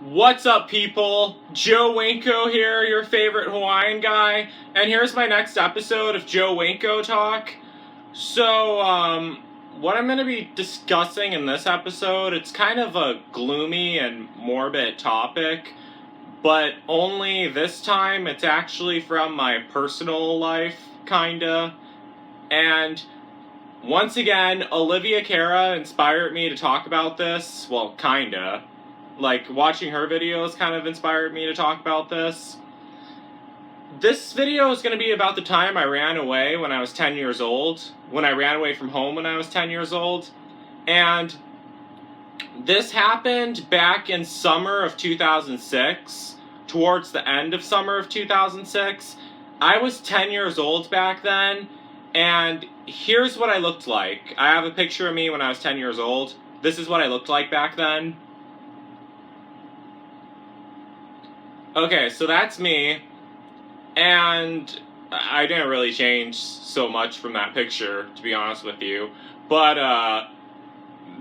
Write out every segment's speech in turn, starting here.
What's up, people? Joe Winko here, your favorite Hawaiian guy, and here's my next episode of Joe Winko Talk. What I'm going to be discussing in this episode, it's kind of a gloomy and morbid topic, but only this time it's actually from my personal life, kinda. And once again, Olivia Cara inspired me to talk about this, well, kinda. Like, watching her videos kind of inspired me to talk about this. This video is going to be about the time I ran away when I was 10 years old. When I ran away from home when I was 10 years old. And this happened back in summer of 2006. Towards the end of summer of 2006. I was 10 years old back then. And here's what I looked like. I have a picture of me when I was 10 years old. This is what I looked like back then. Okay, so that's me, and I didn't really change so much from that picture, to be honest with you, but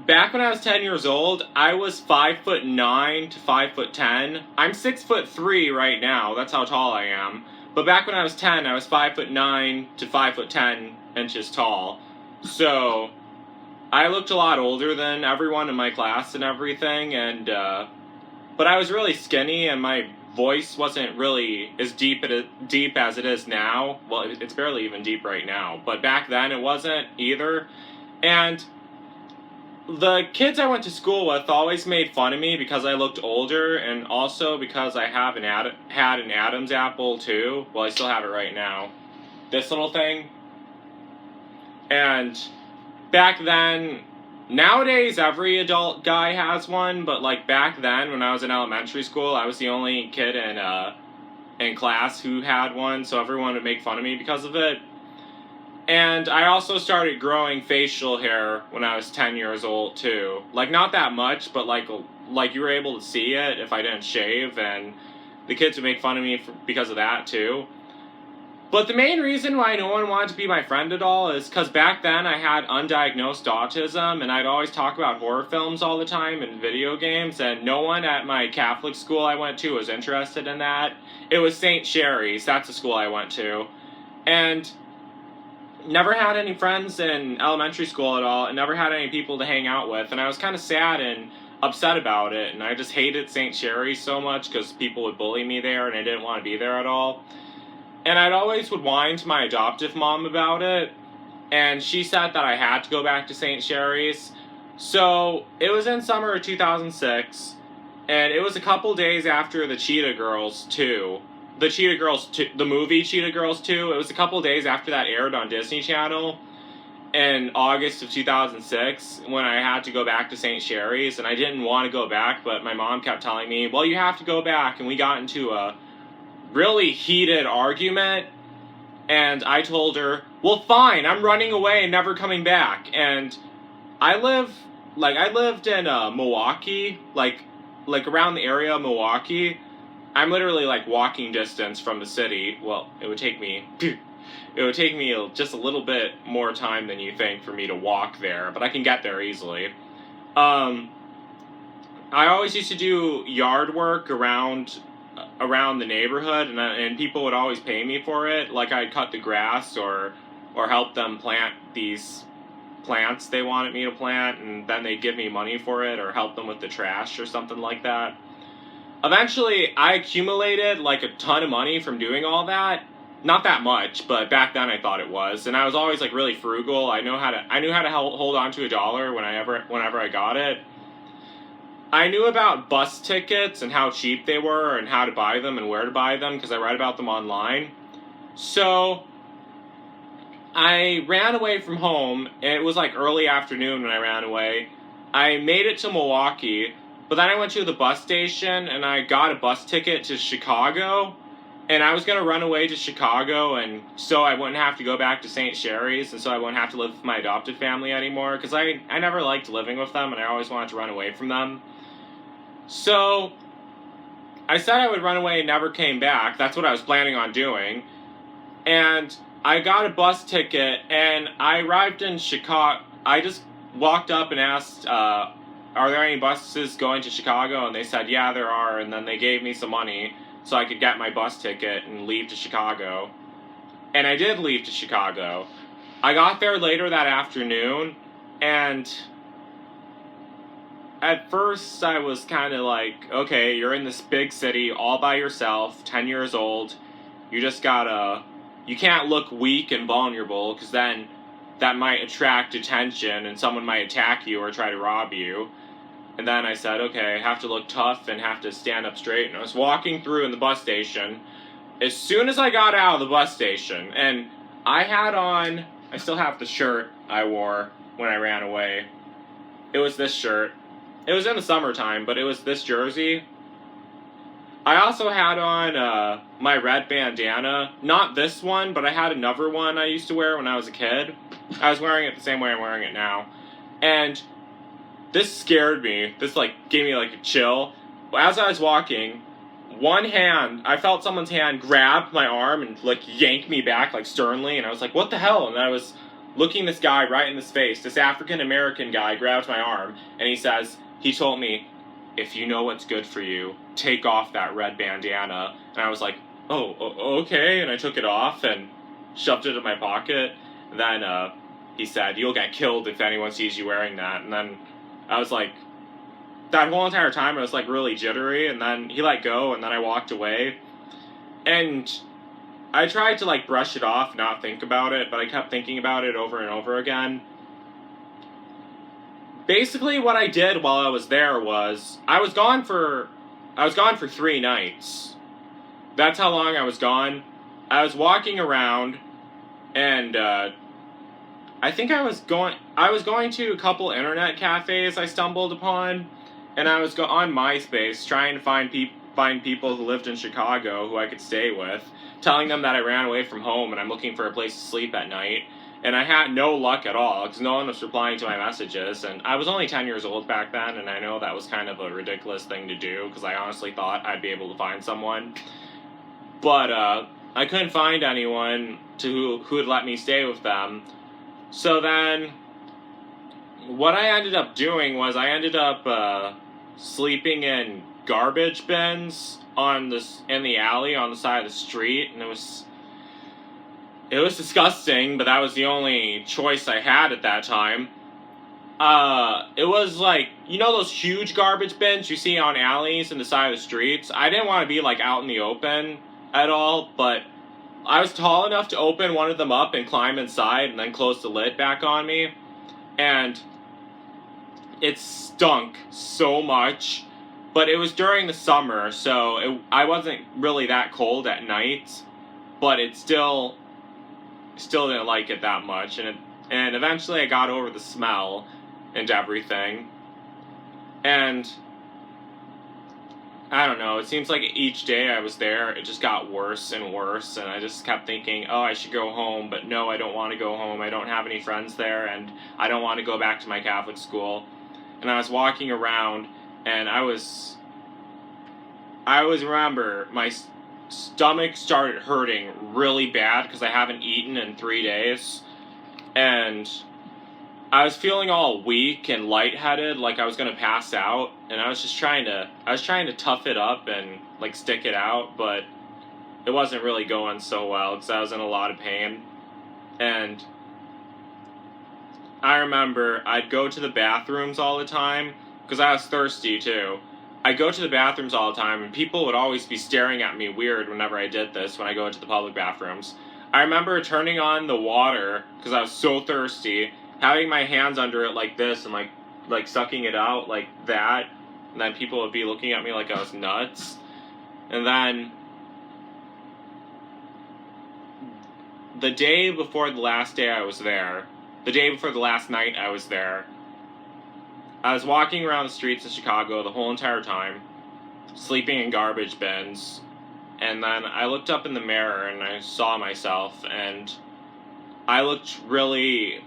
back when I was 10 years old, I was 5'9" to 5'10". I'm 6'3" right now, that's how tall I am, but back when I was 10, I was 5'9" to 5'10" inches tall, so I looked a lot older than everyone in my class and everything, and but I was really skinny, and my voice wasn't really as deep as it is now. Well, it's barely even deep right now, but back then it wasn't either. And the kids I went to school with always made fun of me because I looked older, and also because I had an Adam's apple too. Well, I still have it right now. This little thing. And back then, nowadays every adult guy has one, but like back then when I was in elementary school, I was the only kid in class who had one, so everyone would make fun of me because of it. And I also started growing facial hair when I was 10 years old too. Like, not that much, but like you were able to see it if I didn't shave, and the kids would make fun of me because of that too. But the main reason why no one wanted to be my friend at all is because back then I had undiagnosed autism, and I'd always talk about horror films all the time and video games, and no one at my Catholic school I went to was interested in that. It was St. Sherry's, that's the school I went to. And never had any friends in elementary school at all, and never had any people to hang out with, and I was kind of sad and upset about it, and I just hated St. Sherry's so much because people would bully me there, and I didn't want to be there at all. And I'd always would whine to my adoptive mom about it, and she said that I had to go back to St. Sherry's. So it was in summer of 2006, and it was a couple days after the Cheetah Girls 2. The movie Cheetah Girls 2. It was a couple days after that aired on Disney Channel in August of 2006 when I had to go back to St. Sherry's, and I didn't want to go back, but my mom kept telling me, well, you have to go back, and we got into a really heated argument, and I told her, well, fine, I'm running away and never coming back. And I lived in Milwaukee, like around the area of Milwaukee. I'm literally like walking distance from the city. Well, it would take me just a little bit more time than you think for me to walk there, but I can get there easily. I always used to do yard work around the neighborhood, and people would always pay me for it. Like, I'd cut the grass or help them plant these plants they wanted me to plant, and then they'd give me money for it, or help them with the trash or something like that. Eventually, I accumulated like a ton of money from doing all that. Not that much, but back then I thought it was, and I was always like really frugal. I knew how to hold on to $1 whenever I got it. I knew about bus tickets and how cheap they were and how to buy them and where to buy them because I read about them online. So I ran away from home, and it was like early afternoon when I ran away. I made it to Milwaukee, but then I went to the bus station and I got a bus ticket to Chicago, and I was going to run away to Chicago, and so I wouldn't have to go back to St. Sherry's, and so I wouldn't have to live with my adopted family anymore because I never liked living with them, and I always wanted to run away from them. So I said I would run away and never came back. That's what I was planning on doing. And I got a bus ticket, and I arrived in Chicago. I just walked up and asked are there any buses going to Chicago? And they said, yeah, there are. And then they gave me some money so I could get my bus ticket and leave to Chicago. And I did leave to Chicago. I got there later that afternoon, and at first I was kind of like, okay, you're in this big city all by yourself, 10 years old. You just gotta, you can't look weak and vulnerable, because then that might attract attention and someone might attack you or try to rob you. And then I said, okay, I have to look tough and have to stand up straight. And I was walking through in the bus station. As soon as I got out of the bus station, and I had on, I still have the shirt I wore when I ran away. It was this shirt. It was in the summertime, but it was this jersey. I also had on my red bandana. Not this one, but I had another one I used to wear when I was a kid. I was wearing it the same way I'm wearing it now. And this scared me. This, like, gave me, like, a chill. As I was walking, one hand, I felt someone's hand grab my arm and, like, yank me back, like, sternly. And I was like, what the hell? And I was looking this guy right in his face. This African-American guy grabs my arm, and he told me, if you know what's good for you, take off that red bandana. And I was like, oh, okay. And I took it off and shoved it in my pocket. And then he said, you'll get killed if anyone sees you wearing that. And then I was like, that whole entire time I was like really jittery. And then he let go, and then I walked away. And I tried to like brush it off, not think about it, but I kept thinking about it over and over again. Basically, what I did while I was there was I was gone for 3 nights. That's how long I was gone. I was walking around, and I think I was going to a couple internet cafes I stumbled upon, and I was on MySpace trying to find people who lived in Chicago who I could stay with, telling them that I ran away from home and I'm looking for a place to sleep at night. And I had no luck at all, because no one was replying to my messages. And I was only 10 years old back then, and I know that was kind of a ridiculous thing to do, because I honestly thought I'd be able to find someone. But I couldn't find anyone who would let me stay with them. So then, what I ended up doing was I ended up sleeping in garbage bins in the alley on the side of the street, and it was disgusting, but that was the only choice I had at that time. It was like, you know those huge garbage bins you see on alleys and the side of the streets? I didn't want to be like out in the open at all, but I was tall enough to open one of them up and climb inside and then close the lid back on me. And it stunk so much, but it was during the summer, so I wasn't really that cold at night, but it still didn't like it that much, and eventually I got over the smell and everything, and I don't know, it seems like each day I was there, it just got worse and worse, and I just kept thinking, oh, I should go home, but no, I don't want to go home, I don't have any friends there, and I don't want to go back to my Catholic school. And I was walking around, and I remember my stomach started hurting really bad because I haven't eaten in 3 days, and I was feeling all weak and lightheaded, like I was gonna pass out, and I was trying to tough it up and like stick it out, but it wasn't really going so well because I was in a lot of pain. And I remember I'd go to the bathrooms all the time because I was thirsty too. I go to the bathrooms all the time, and people would always be staring at me weird whenever I did this when I go into the public bathrooms. I remember turning on the water because I was so thirsty, having my hands under it like this and like sucking it out like that, and then people would be looking at me like I was nuts. And then the day before the last day I was there, the day before the last night I was there, I was walking around the streets of Chicago the whole entire time, sleeping in garbage bins, and then I looked up in the mirror and I saw myself, and I barely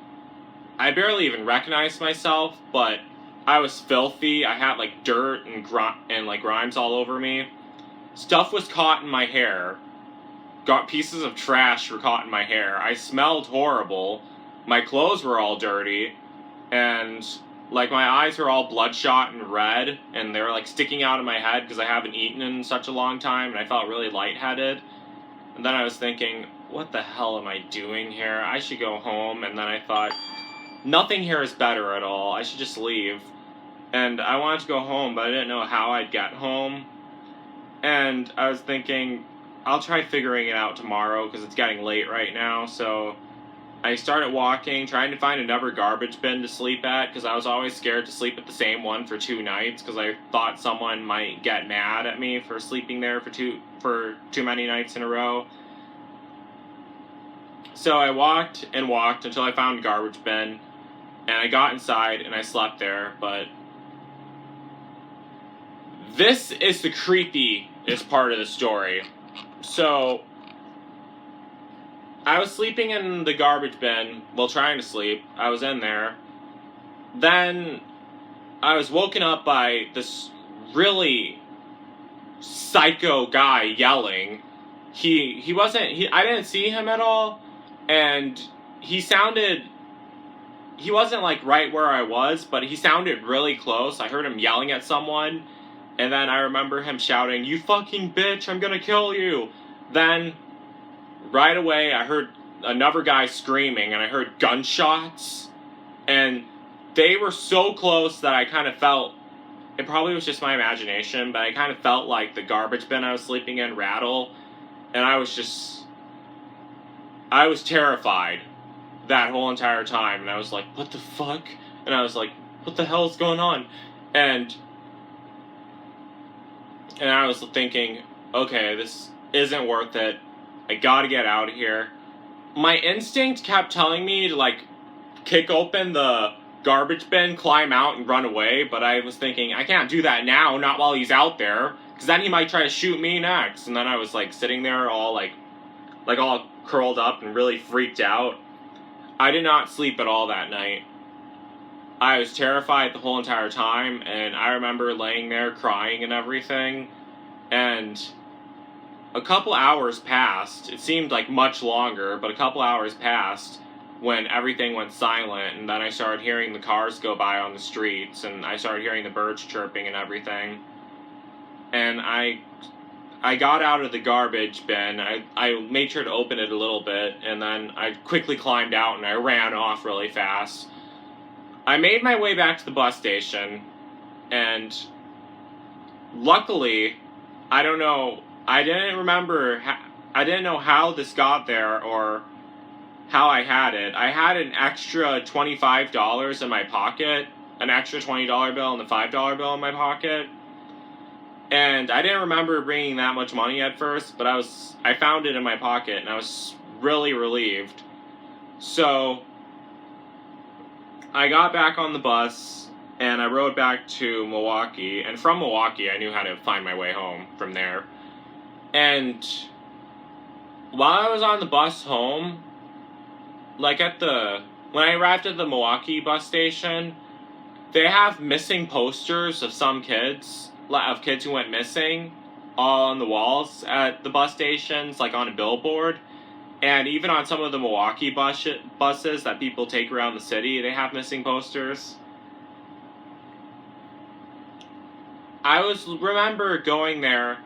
even recognized myself, but I was filthy. I had like dirt and like grimes all over me. Stuff was caught in my hair. Pieces of trash were caught in my hair. I smelled horrible. My clothes were all dirty, and Like, my eyes are all bloodshot and red, and they're, like, sticking out of my head because I haven't eaten in such a long time, and I felt really lightheaded. And then I was thinking, what the hell am I doing here? I should go home. And then I thought, nothing here is better at all. I should just leave. And I wanted to go home, but I didn't know how I'd get home. And I was thinking, I'll try figuring it out tomorrow because it's getting late right now. So I started walking, trying to find another garbage bin to sleep at because I was always scared to sleep at the same one for 2 nights because I thought someone might get mad at me for sleeping there for too many nights in a row. So I walked and walked until I found a garbage bin, and I got inside and I slept there, but this is the creepiest part of the story. So I was sleeping in the garbage bin while trying to sleep. I was in there. Then I was woken up by this really psycho guy yelling. I didn't see him at all, and he wasn't like right where I was, but he sounded really close. I heard him yelling at someone, and then I remember him shouting, "You fucking bitch, I'm gonna kill you." Then right away, I heard another guy screaming, and I heard gunshots, and they were so close that I kind of felt, it probably was just my imagination, but I kind of felt like the garbage bin I was sleeping in rattle, and I was terrified that whole entire time, and I was like, what the fuck? And I was like, what the hell is going on? And I was thinking, okay, this isn't worth it. I gotta get out of here. My instinct kept telling me to, like, kick open the garbage bin, climb out, and run away, but I was thinking, I can't do that now, not while he's out there, because then he might try to shoot me next. And then I was, like, sitting there all, all curled up and really freaked out. I did not sleep at all that night. I was terrified the whole entire time, and I remember laying there crying and everything, and a couple hours passed. It seemed like much longer, but a couple hours passed when everything went silent, and then I started hearing the cars go by on the streets, and I started hearing the birds chirping and everything. And I got out of the garbage bin. I made sure to open it a little bit, and then I quickly climbed out and I ran off really fast. I made my way back to the bus station, and luckily, I don't know, I didn't know how this got there or how I had it. I had an extra $25 in my pocket, an extra $20 bill and a $5 bill in my pocket. And I didn't remember bringing that much money at first, but I found it in my pocket, and I was really relieved. So I got back on the bus, and I rode back to Milwaukee, and from Milwaukee I knew how to find my way home from there. And while I was on the bus home, when I arrived at the Milwaukee bus station, they have missing posters of kids who went missing all on the walls at the bus stations, like on a billboard. And even on some of the Milwaukee buses that people take around the city, they have missing posters. I remember going there,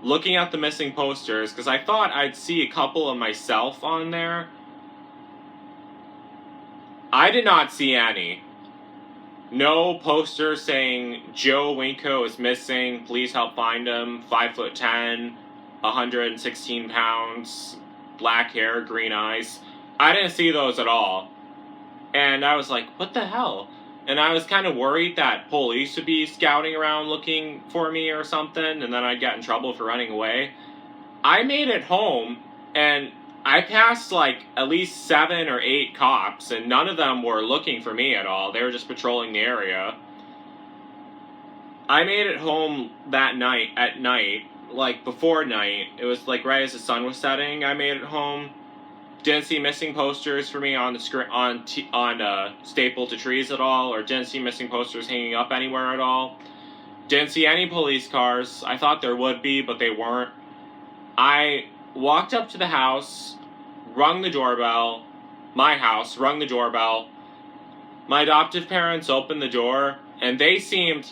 looking at the missing posters, because I thought I'd see a couple of myself on there. I did not see any. No poster saying Joe Winko is missing, please help find him, 5'10", 116 pounds, black hair, green eyes. I didn't see those at all. And I was like, what the hell? And I was kind of worried that police would be scouting around looking for me or something, and then I'd get in trouble for running away. I made it home, and I passed like at least 7 or 8 cops, and none of them were looking for me at all. They were just patrolling the area. I made it home that night, like before night. It was like right as the sun was setting. I made it home. Didn't see missing posters for me on the stapled to trees at all, or didn't see missing posters hanging up anywhere at all. Didn't see any police cars. I thought there would be, but they weren't. I walked up to the house, rung the doorbell. My house, rung the doorbell. my adoptive parents opened the door, and they seemed,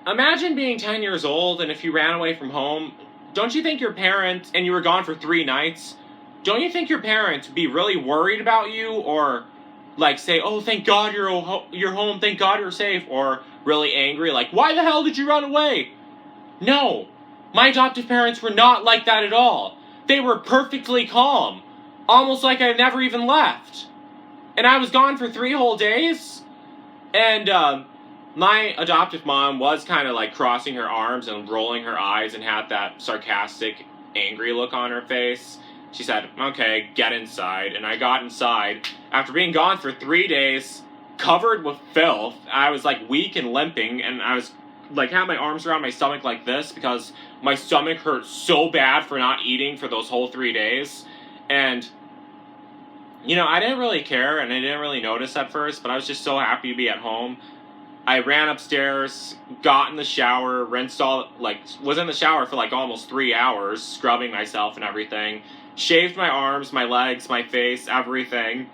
imagine being 10 years old, and if you ran away from home, don't you think your parents, and you were gone for 3 nights, don't you think your parents would be really worried about you, or like say, oh, thank God you're home, thank God you're safe, or really angry, like, why the hell did you run away? No, my adoptive parents were not like that at all. They were perfectly calm, almost like I never even left. And I was gone for 3 whole days, and my adoptive mom was kind of like crossing her arms and rolling her eyes and had that sarcastic, angry look on her face. She said, okay, get inside. And I got inside. After being gone for 3 days, covered with filth, I was like weak and limping, and I was like had my arms around my stomach like this because my stomach hurt so bad for not eating for those whole 3 days. And, I didn't really care, and I didn't really notice at first, but I was just so happy to be at home. I ran upstairs, got in the shower, was in the shower for like almost 3 hours, scrubbing myself and everything. Shaved my arms, my legs, my face, everything.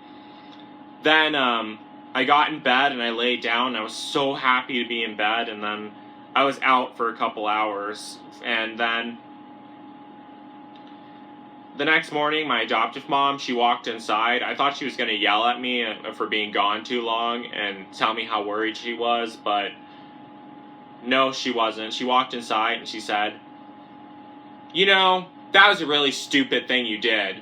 Then, I got in bed and I laid down, and I was so happy to be in bed, and then I was out for a couple hours, and then the next morning, my adoptive mom, she walked inside. I thought she was going to yell at me for being gone too long and tell me how worried she was, but no, she wasn't. She walked inside and she said, that was a really stupid thing you did.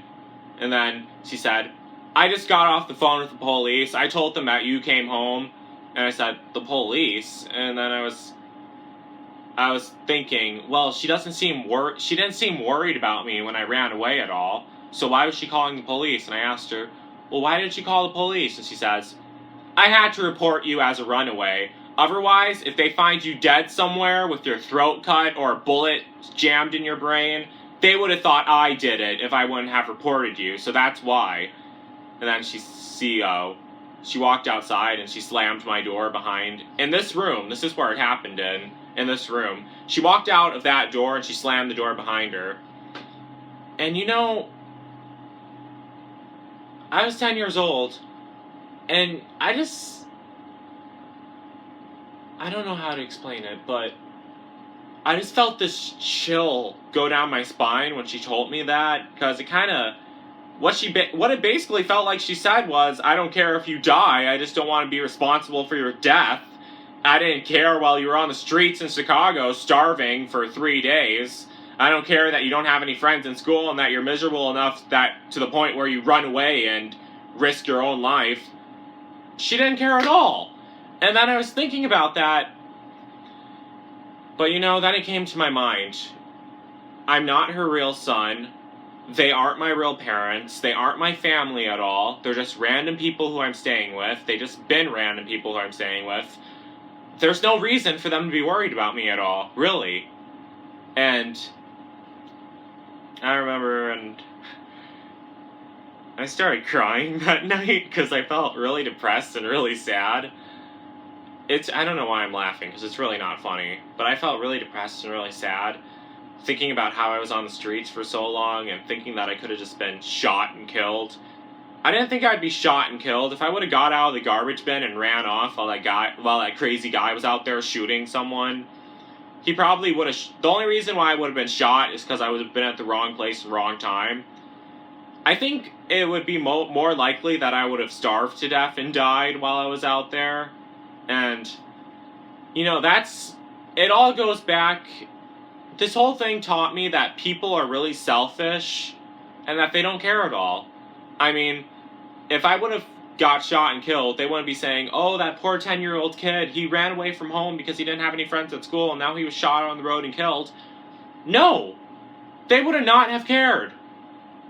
And then she said, I just got off the phone with the police. I told them that you came home. And I said, the police? And then I was thinking, well, she didn't seem worried about me when I ran away at all. So why was she calling the police? And I asked her, well, why did she call the police? And she says, I had to report you as a runaway. Otherwise, if they find you dead somewhere with your throat cut or a bullet jammed in your brain, they would have thought I did it if I wouldn't have reported you. So that's why. And then she walked outside and she slammed my door behind. In this room, this is where it happened in this room. She walked out of that door and she slammed the door behind her. And I was 10 years old, and I don't know how to explain it, but I just felt this chill go down my spine when she told me that, because it kind of, what it basically felt like she said was, I don't care if you die, I just don't want to be responsible for your death. I didn't care while you were on the streets in Chicago starving for 3 days. I don't care that you don't have any friends in school and that you're miserable enough that to the point where you run away and risk your own life. She didn't care at all. And then I was thinking about that. But then it came to my mind. I'm not her real son. They aren't my real parents. They aren't my family at all. They're just random people who I'm staying with. They just been random people who I'm staying with. There's no reason for them to be worried about me at all, really. And I remember, and I started crying that night because I felt really depressed and really sad. I don't know why I'm laughing, because it's really not funny, but I felt really depressed and really sad, thinking about how I was on the streets for so long and thinking that I could have just been shot and killed. I didn't think I'd be shot and killed. If I would have got out of the garbage bin and ran off while that crazy guy was out there shooting someone, he probably would have. The only reason why I would have been shot is because I would have been at the wrong place, wrong time. I think it would be more likely that I would have starved to death and died while I was out there. And, it all goes back. This whole thing taught me that people are really selfish and that they don't care at all. I mean, if I would have got shot and killed, they wouldn't be saying, oh, that poor 10-year-old kid, he ran away from home because he didn't have any friends at school and now he was shot on the road and killed. No! They would have not have cared.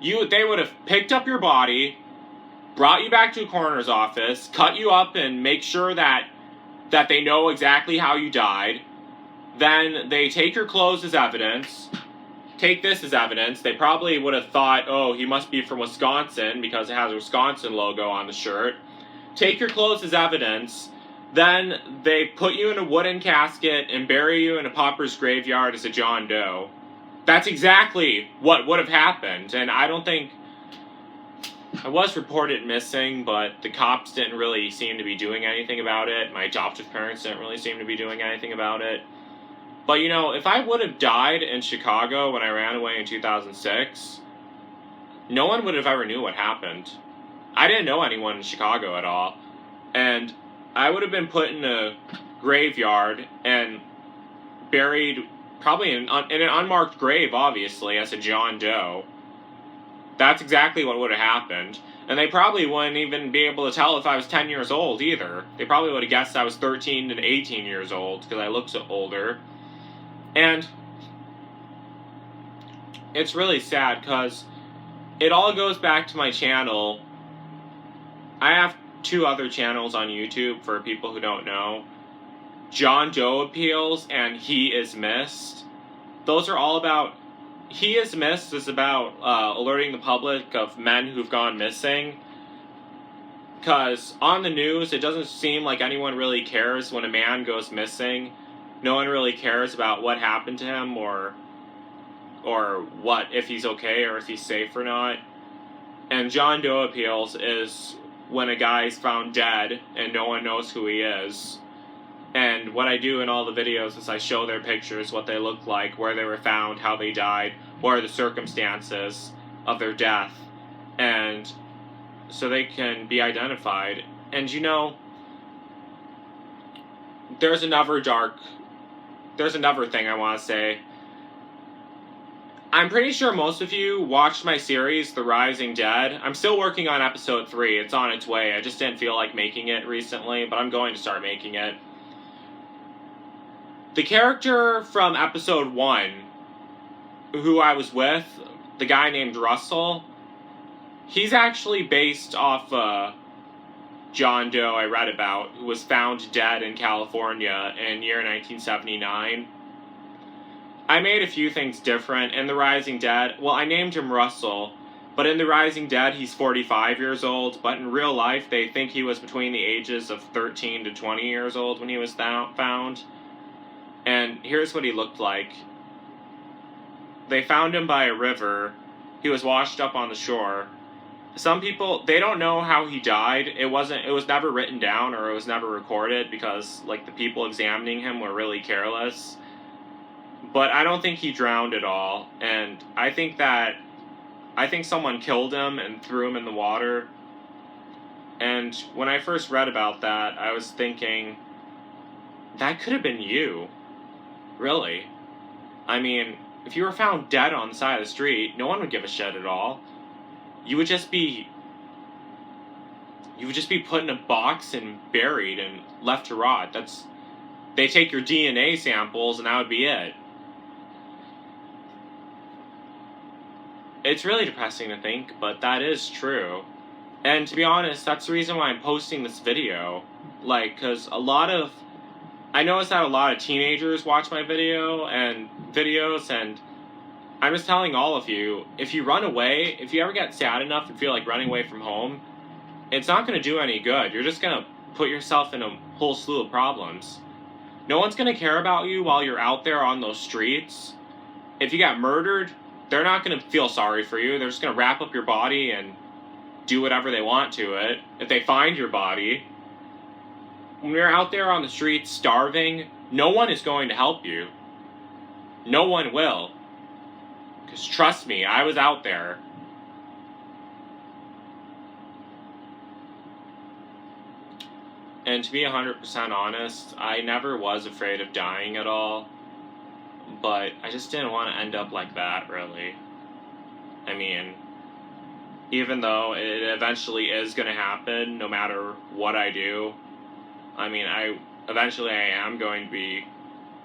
They would have picked up your body, brought you back to a coroner's office, cut you up and make sure that they know exactly how you died. Then they take your clothes as evidence. Take this as evidence. They probably would have thought, oh, he must be from Wisconsin because it has a Wisconsin logo on the shirt. Take your clothes as evidence. Then they put you in a wooden casket and bury you in a pauper's graveyard as a John Doe. That's exactly what would have happened. And I don't think was reported missing, but the cops didn't really seem to be doing anything about it. My adoptive parents didn't really seem to be doing anything about it. But, you know, if I would have died in Chicago when I ran away in 2006, no one would have ever knew what happened. I didn't know anyone in Chicago at all. And I would have been put in a graveyard and buried probably in an unmarked grave, obviously, as a John Doe. That's exactly what would have happened. And they probably wouldn't even be able to tell if I was 10 years old either. They probably would have guessed I was 13 and 18 years old because I look so older. And it's really sad because it all goes back to my channel. I have 2 other channels on YouTube for people who don't know. John Doe Appeals and He Is Missed. Those are all about... He Is Missed is about alerting the public of men who've gone missing. Because on the news, it doesn't seem like anyone really cares when a man goes missing. No one really cares about what happened to him or what, if he's okay or if he's safe or not. And John Doe Appeals is when a guy's found dead and no one knows who he is. And what I do in all the videos is I show their pictures, what they look like, where they were found, how they died, what are the circumstances of their death, and so they can be identified. And you know, there's another thing I want to say. I'm pretty sure most of you watched my series, The Rising Dead. I'm still working on episode 3. It's on its way. I just didn't feel like making it recently, but I'm going to start making it. The character from episode 1, who I was with, the guy named Russell, he's actually based off John Doe I read about, who was found dead in California in year 1979. I made a few things different. In The Rising Dead, well, I named him Russell, but in The Rising Dead, he's 45 years old, but in real life, they think he was between the ages of 13 to 20 years old when he was found. And here's what he looked like. They found him by a river. He was washed up on the shore. Some people, they don't know how he died. It was never written down or it was never recorded because, like, the people examining him were really careless. But I don't think he drowned at all. And I think someone killed him and threw him in the water. And when I first read about that, I was thinking, that could have been you. Really. I mean, if you were found dead on the side of the street, no one would give a shit at all. You would just be put in a box and buried and left to rot. They take your DNA samples and that would be it. It's really depressing to think, but that is true. And to be honest, that's the reason why I'm posting this video. Like, because I noticed that a lot of teenagers watch my videos, and I'm just telling all of you, if you run away, if you ever get sad enough and feel like running away from home, it's not going to do any good. You're just going to put yourself in a whole slew of problems. No one's going to care about you while you're out there on those streets. If you got murdered, they're not going to feel sorry for you. They're just going to wrap up your body and do whatever they want to it. If they find your body, when you're out there on the streets starving, no one is going to help you. No one will. Because trust me, I was out there. And to be 100% honest, I never was afraid of dying at all. But I just didn't want to end up like that, really. I mean, even though it eventually is going to happen, no matter what I do, I mean, eventually I am going to be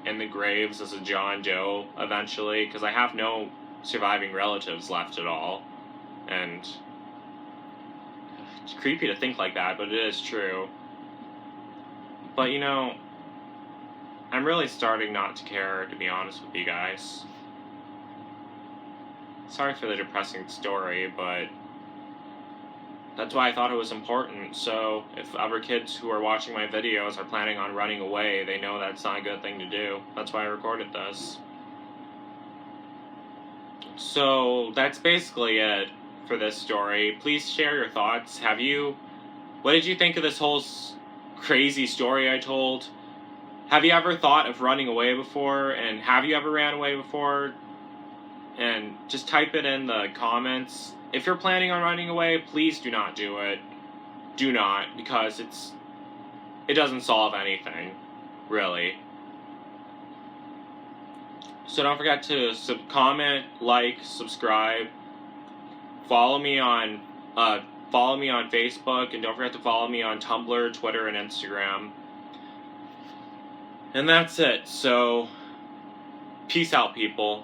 in the graves as a John Doe, eventually, because I have no surviving relatives left at all. And it's creepy to think like that, but it is true. But, you know, I'm really starting not to care, to be honest with you guys. Sorry for the depressing story, but that's why I thought it was important. So if other kids who are watching my videos are planning on running away, they know that's not a good thing to do. That's why I recorded this. So that's basically it for this story. Please share your thoughts. What did you think of this whole crazy story I told? Have you ever thought of running away before? And have you ever ran away before? And just type it in the comments. If you're planning on running away, please do not do it. Do not, because it doesn't solve anything, really. So don't forget to comment, like, subscribe, follow me on Facebook, and don't forget to follow me on Tumblr, Twitter, and Instagram. And that's it. So, peace out, people.